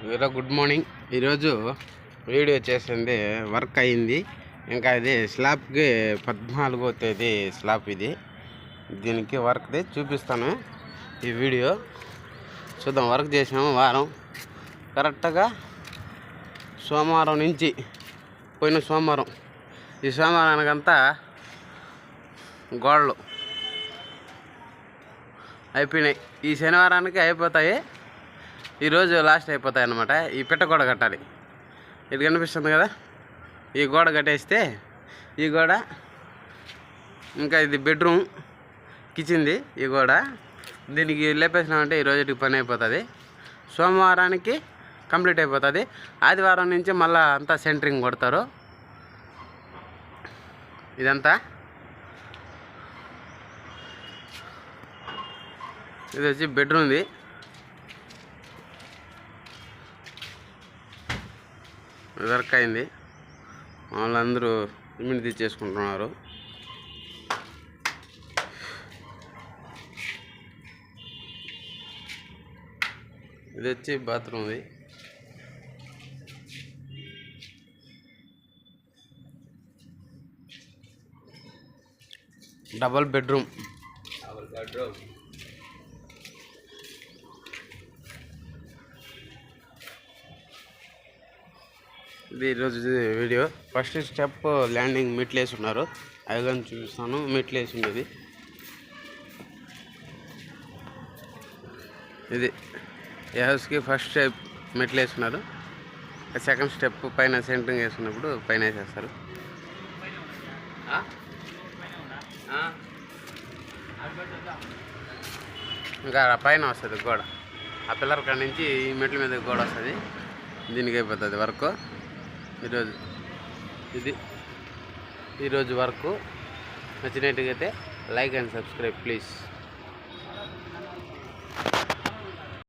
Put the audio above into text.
Good morning. ఈరోజు video చేసింది work అయింది. ఇంకా ఇది స్లాబ్కి 14వ తేదీ స్లాబ్. ఇది దీనికి వర్క్ది చూపిస్తాను. ఈ వీడియో చూద్దాం. వర్క్ చేసాము వారం కరెక్ట్గా సోమవారం నుంచి పోయిన సోమవారం, ఈ సోమవారానికంతా గోడలు అయిపోయినాయి. ఈ శనివారానికి అయిపోతాయి. ఈరోజు లాస్ట్ అయిపోతాయి అన్నమాట. ఈ పిట్ట గోడ కట్టాలి. ఇది కనిపిస్తుంది కదా, ఈ గోడ కట్టేస్తే ఈ గోడ, ఇంకా ఇది బెడ్రూమ్ కిచెన్ది. ఈ గోడ దీనికి లేపేసినామంటే ఈ రోజుకి పని అయిపోతుంది. సోమవారానికి కంప్లీట్ అయిపోతుంది. ఆదివారం నుంచి మళ్ళీ అంతా సెంటరింగ్ కొడతారు. ఇదంతా ఇది వచ్చి బెడ్రూమ్ది. వర్క్ అయింది. వాళ్ళందరూ సిమెంట్ తెచ్చేసుకుంటున్నారు. ఇది వచ్చి బాత్రూమ్ది. Double bedroom. ఇది ఈరోజు వీడియో. ఫస్ట్ స్టెప్ ల్యాండింగ్ మెట్లు వేసి ఉన్నారు. అవి కానీ చూపిస్తాను. మెట్లు వేసి ఉండేది ఇది. ఈ హౌస్కి ఫస్ట్ స్టెప్ మెట్లు వేస్తున్నారు. సెకండ్ స్టెప్ పైన సెంటరింగ్ వేసుకున్నప్పుడు పైన వేసేస్తారు. ఇంకా పైన వస్తుంది గోడ. ఆ పిల్లర్ కాడ నుంచి ఈ మెట్ల మీద గోడ వస్తుంది. దీనికి అయిపోతుంది వర్క్ ఈరోజు. ఇది ఈరోజు వర్క్. నచ్చినట్టుగా అయితే లైక్ అండ్ సబ్స్క్రైబ్ ప్లీజ్.